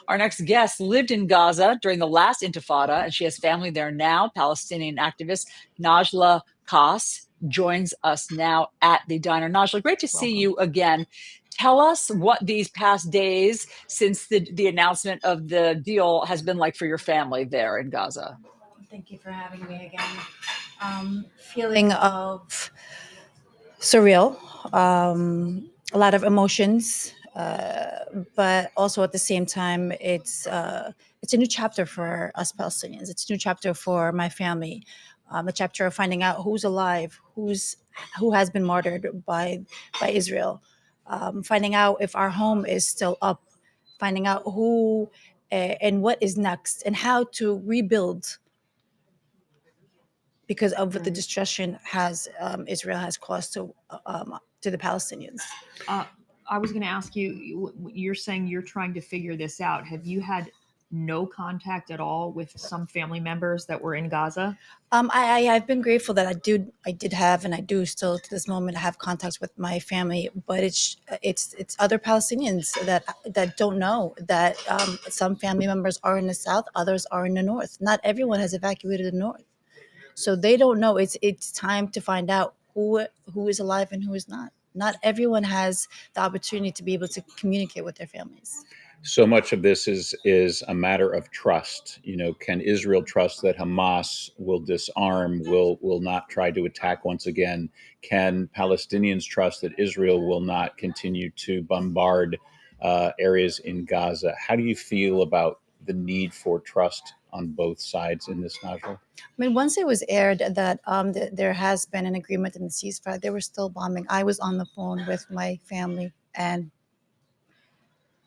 Our next guest lived in Gaza during the last Intifada, and she has family there now. Palestinian activist Najla Khass joins us now at the diner. Najla, great to see you again. Tell us what these past days since the announcement of the deal has been like for your family there in Gaza. Thank you for having me again. Feeling of surreal, a lot of emotions, but also at the same time, it's a new chapter for us Palestinians. It's a new chapter for my family, a chapter of finding out who's alive, who has been martyred by Israel, finding out if our home is still up, finding out who and what is next, and how to rebuild because of what the destruction Israel has caused to the Palestinians. I was going to ask you, you're saying you're trying to figure this out. Have you had no contact at all with some family members that were in Gaza? I've been grateful that I did have, and I do still to this moment have contacts with my family, but it's other Palestinians that don't know that some family members are in the south, others are in the north. Not everyone has evacuated the north. So they don't know. It's time to find out who is alive and who is not. Not everyone has the opportunity to be able to communicate with their families. So much of this is a matter of trust. Can Israel trust that Hamas will disarm, will not try to attack once again? Can Palestinians trust that Israel will not continue to bombard areas in Gaza? How do you feel about the need for trust on both sides in this, Najla? I mean, once it was aired that there has been an agreement in the ceasefire, they were still bombing. I was on the phone with my family and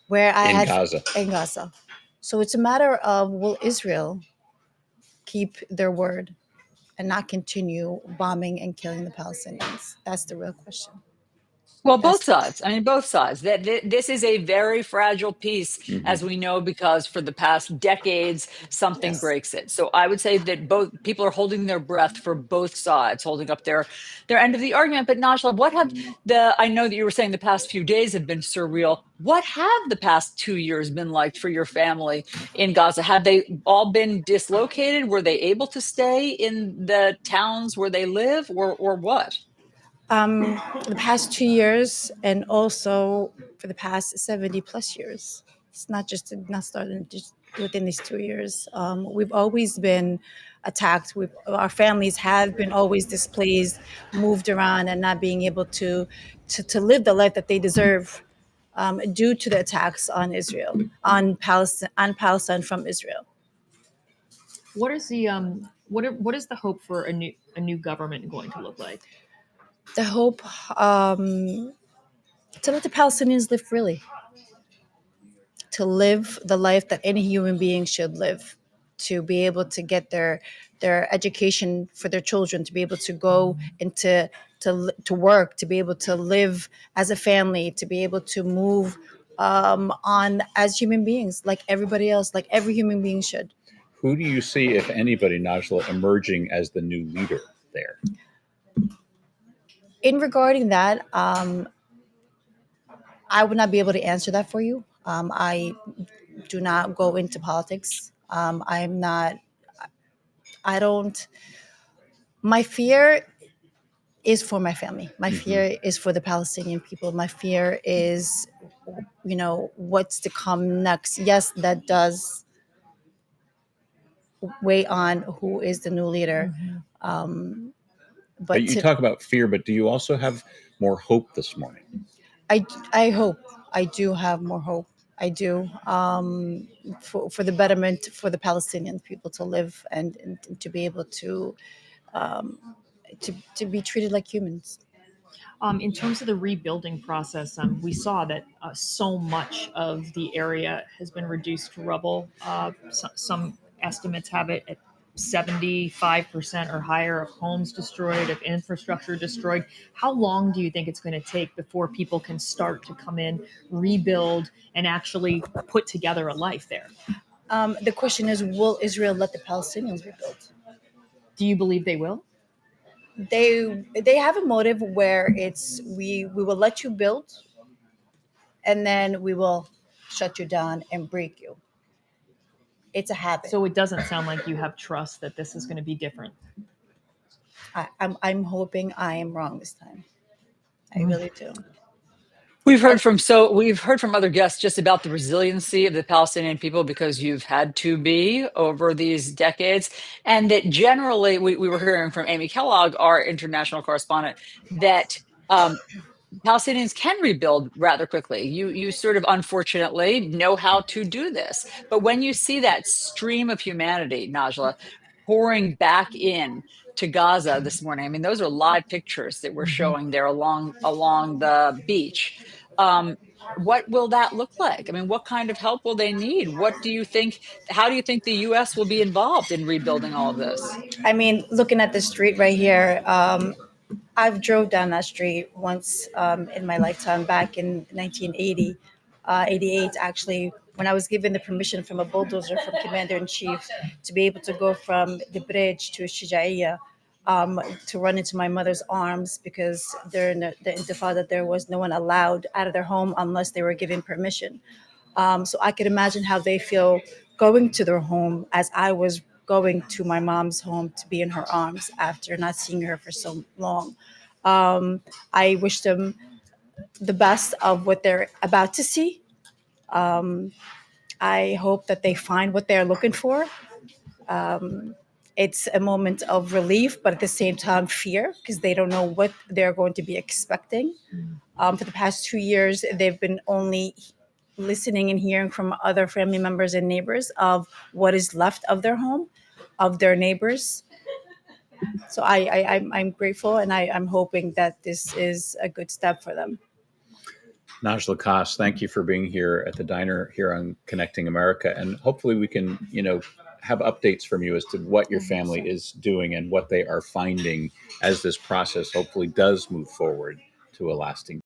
in Gaza. So it's a matter of, will Israel keep their word and not continue bombing and killing the Palestinians? That's the real question. Well, both sides. I mean, both sides. This is a very fragile peace, as we know, because for the past decades, something breaks it. So I would say that both people are holding their breath for both sides, holding up their end of the argument. But Najla, I know that you were saying the past few days have been surreal. What have the past 2 years been like for your family in Gaza? Have they all been dislocated? Were they able to stay in the towns where they live, or what? The past 2 years, and also for the past 70 plus years. It's not starting just within these 2 years. We've always been attacked. Our families have been always displaced, moved around, and not being able to live the life that they deserve due to the attacks on Israel, on Palestine from Israel. What is the hope for a new government going to look like? The hope to let the Palestinians live freely, to live the life that any human being should live, to be able to get their education for their children, to be able to go into to work, to be able to live as a family, to be able to move on as human beings, like everybody else, like every human being should. Who do you see, if anybody, Najla, emerging as the new leader there? In regarding that, I would not be able to answer that for you. I do not go into politics. I'm not. I don't. My fear is for my family. My fear is for the Palestinian people. My fear is, what's to come next. Yes, that does weigh on who is the new leader. But you talk about fear, but do you also have more hope this morning? I hope. I do have more hope. I do, for the betterment for the Palestinian people to live and to be able to be treated like humans. In terms of the rebuilding process, we saw that so much of the area has been reduced to rubble. Some estimates have it at 75% or higher of homes destroyed, of infrastructure destroyed. How long do you think it's going to take before people can start to come in, rebuild, and actually put together a life there? The question is, will Israel let the Palestinians rebuild? Do you believe they will? They have a motive where it's we will let you build, and then we will shut you down and break you. It's a habit. So it doesn't sound like you have trust that this is going to be different. I'm hoping I am wrong this time. I really do. We've heard from other guests just about the resiliency of the Palestinian people because you've had to be over these decades, and that generally we were hearing from Amy Kellogg, our international correspondent, that Palestinians can rebuild rather quickly. You sort of unfortunately know how to do this, but when you see that stream of humanity, Najla, pouring back in to Gaza this morning, I mean, those are live pictures that we're showing there along the beach. Um, what will that look like? I mean, what kind of help will they need? What do you think? How do you think the U.S. will be involved in rebuilding all of this? I mean, looking at the street right here, I've drove down that street once in my lifetime back in 1980, 88 actually, when I was given the permission from a bulldozer from Commander in Chief to be able to go from the bridge to Shijaiya, to run into my mother's arms because during the Intifada there was no one allowed out of their home unless they were given permission. So I could imagine how they feel going to their home as I was going to my mom's home to be in her arms after not seeing her for so long. I wish them the best of what they're about to see. I hope that they find what they're looking for. It's a moment of relief, but at the same time, fear because they don't know what they're going to be expecting. For the past 2 years, they've been only listening and hearing from other family members and neighbors of what is left of their home, of their neighbors. So I'm grateful and I'm hoping that this is a good step for them. Najla Khass, thank you for being here at the diner here on Connecting America, and hopefully we can, have updates from you as to what your family is doing and what they are finding as this process hopefully does move forward to a lasting